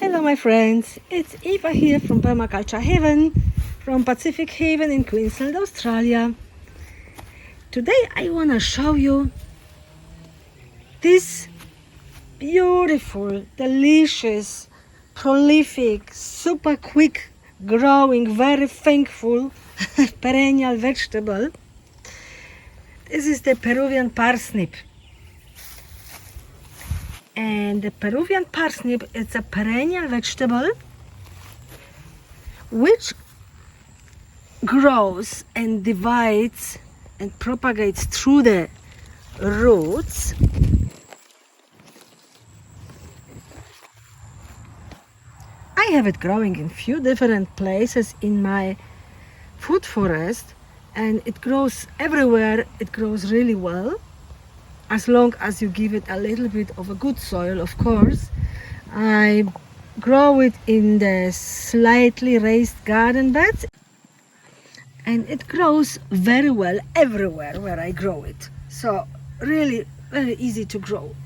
Hello my friends, it's Eva here from Permaculture Haven, from Pacific Haven in Queensland, Australia. Today I want to show you this beautiful, delicious, prolific, super quick growing, very thankful perennial vegetable. This is the Peruvian parsnip. And the Peruvian parsnip is a perennial vegetable which grows and divides and propagates through the roots. I have it growing in few different places in my food forest, and it grows everywhere. It grows really well, as long as you give it a little bit of a good soil, of course. I grow it in the slightly raised garden beds, and it grows very well everywhere where I grow it. So really very easy to grow.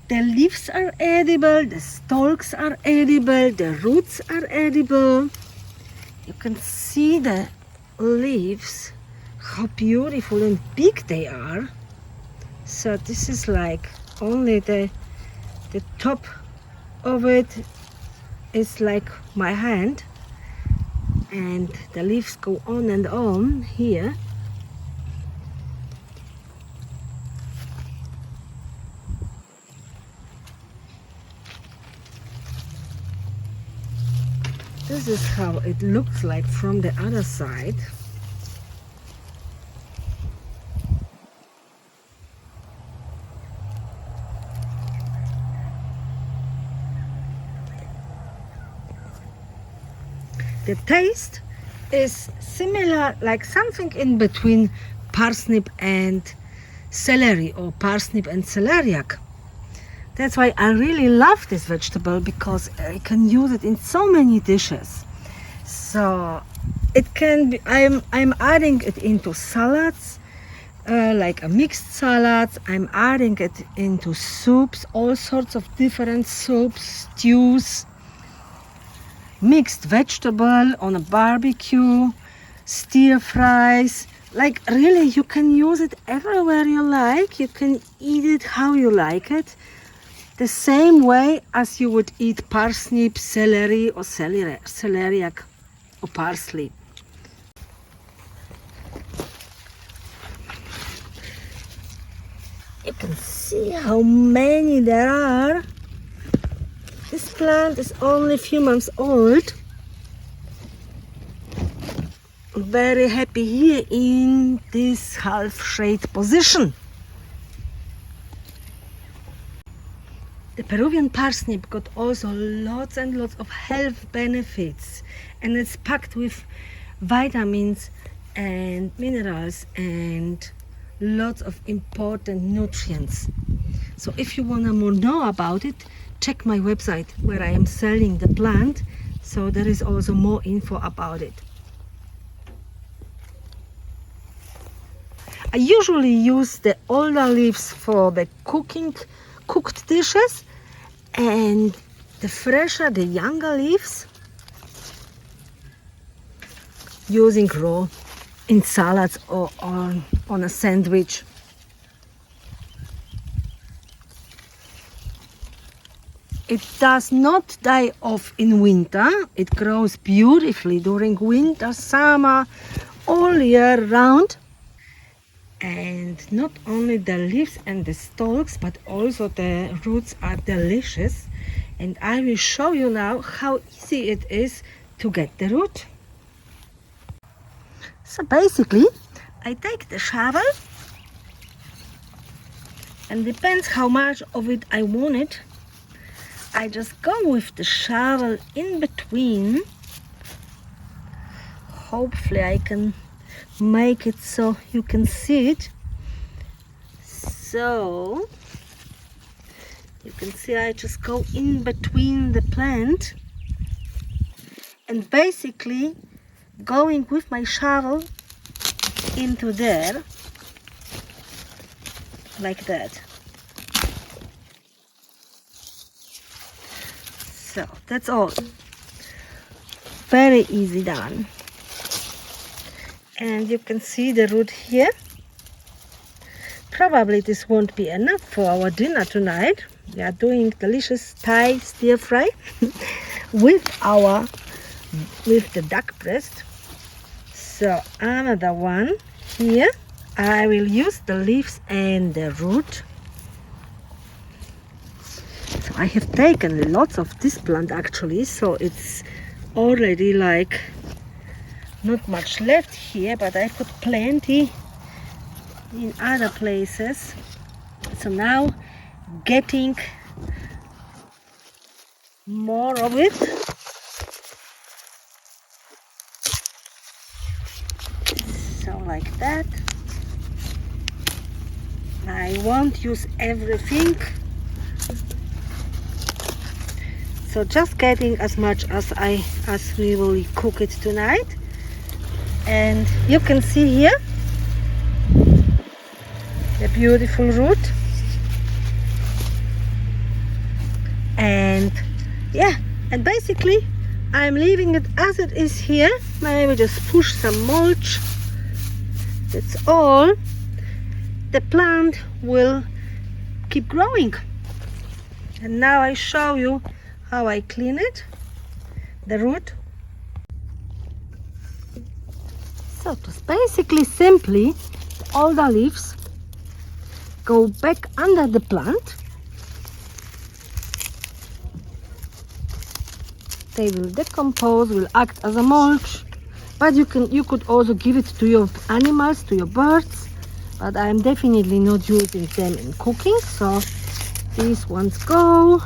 The leaves are edible, the stalks are edible, the roots are edible. You can see the leaves, how beautiful and big they are. So this is like only the top of it is like my hand, and the leaves go on and on here. This is how it looks like from the other side. The taste is similar, like something in between parsnip and celery, or parsnip and celeriac. That's why I really love this vegetable, because I can use it in so many dishes. So it can be, I'm adding it into salads, like a mixed salads. I'm adding it into soups, all sorts of different soups, stews, mixed vegetable on a barbecue, stir fries. Like really, you can use it everywhere you like. You can eat it how you like it, the same way as you would eat parsnip, celery, or celeriac, or parsley. You can see how many there are. This plant is only a few months old. I'm very happy here in this half shade position. The Peruvian parsnip got also lots and lots of health benefits, and it's packed with vitamins and minerals and lots of important nutrients. So if you want to know about it, check my website where I am selling the plant. So there is also more info about it. I usually use the older leaves for the cooked dishes, and the fresher, the younger leaves, using raw in salads or on a sandwich. It does not die off in winter. It grows beautifully during winter, summer, all year round. And not only the leaves and the stalks, but also the roots are delicious. And I will show you now how easy it is to get the root. So basically, I take the shovel, and depends how much of it I want it. I just go with the shovel in between. Hopefully I can make it so you can see it. So you can see I just go in between the plant, and basically going with my shovel into there like that. So that's all. Very easy done. And you can see the root here. Probably this won't be enough for our dinner tonight. We are doing delicious Thai stir fry with the duck breast. So another one here. I will use the leaves and the root. So I have taken lots of this plant actually, so it's already like not much left here, but I put plenty in other places. So now getting more of it. So like that. I won't use everything. So just getting as much as we will cook it tonight. And you can see here the beautiful root. And yeah, and basically I'm leaving it as it is here. Maybe just push some mulch. That's all. The plant will keep growing. And now I show you how I clean it, the root. So just basically simply all the leaves go back under the plant. They will decompose, will act as a mulch, but you could also give it to your animals, to your birds, but I'm definitely not using them in cooking. So these ones go.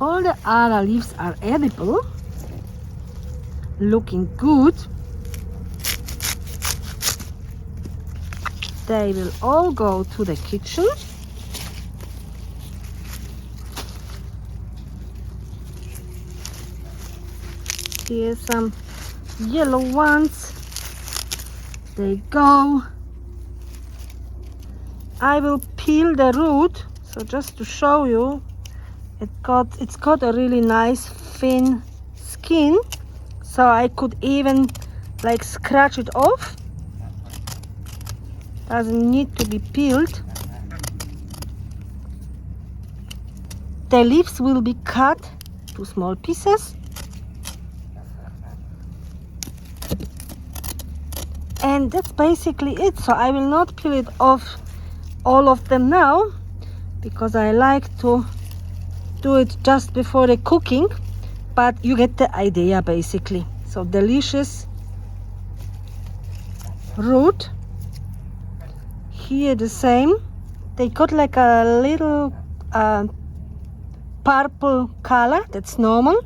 All the other leaves are edible, looking good. They will all go to the kitchen. Here's some yellow ones. They go. I will peel the root, so just to show you, it's got a really nice thin skin, so I could even like scratch it off. Doesn't need to be peeled. The leaves will be cut to small pieces. And that's basically it. So I will not peel it off all of them now, because I like to do it just before the cooking, but you get the idea basically. So delicious root. Here the same. They got like a little purple color. That's normal.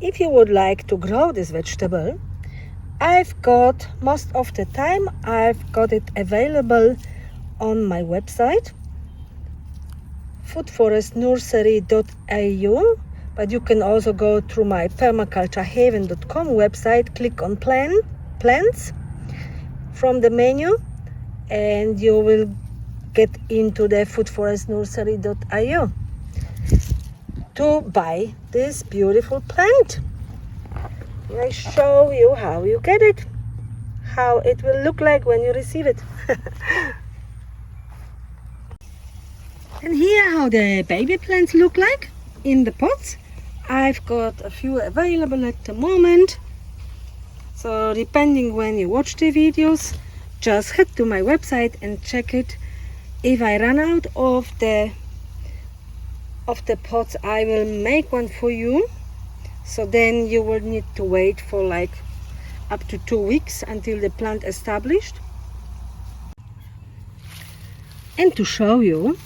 If you would like to grow this vegetable, I've got, most of the time, I've got it available on my website, foodforestnursery.au, but you can also go through my permaculturehaven.com website, click on plants from the menu, and you will get into the foodforestnursery.au to buy this beautiful plant. And I show you how you get it, how it will look like when you receive it. And here how the baby plants look like in the pots. I've got a few available at the moment, so depending when you watch the videos, just head to my website and check it. If I run out of the pots, I will make one for you, so then you will need to wait for like up to 2 weeks until the plant established. And to show you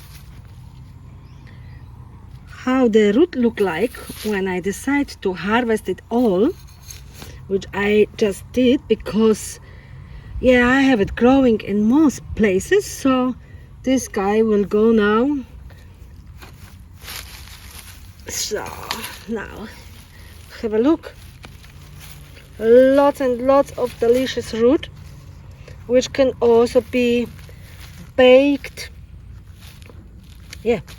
how the root look like when I decide to harvest it all, which I just did because yeah, I have it growing in most places, so this guy will go now. So now have a look. Lots and lots of delicious root. which can also be baked,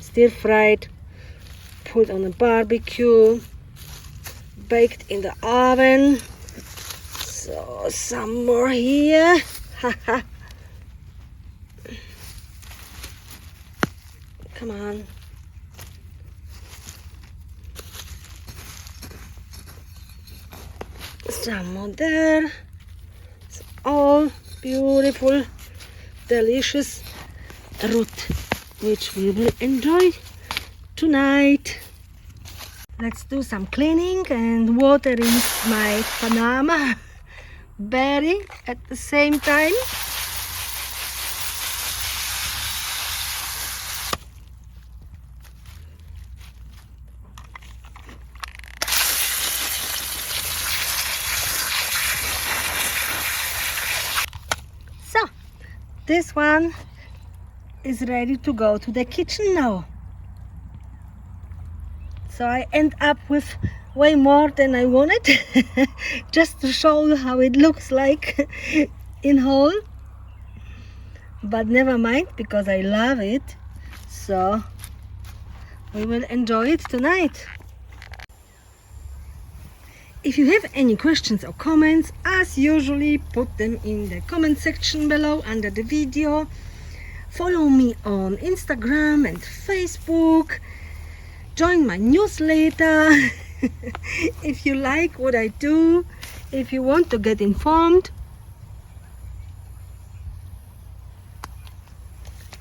stir fried, put on a barbecue, baked in the oven. So some more here. Come on. Some more there. It's all beautiful, delicious root, which we will enjoy tonight. Let's do some cleaning and watering my Panama berry at the same time. So this one is ready to go to the kitchen now. So I end up with way more than I wanted, just to show you how it looks like in whole. But never mind, because I love it. So we will enjoy it tonight. If you have any questions or comments, as usually, put them in the comment section below under the video. Follow me on Instagram and Facebook. Join my newsletter if you like what I do, if you want to get informed.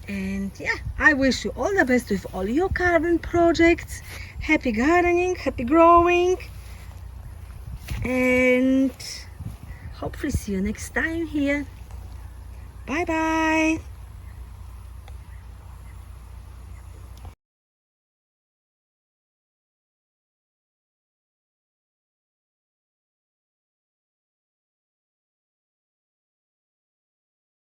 And I wish you all the best with all your garden projects. Happy gardening, happy growing, and hopefully see you next time here. Bye bye.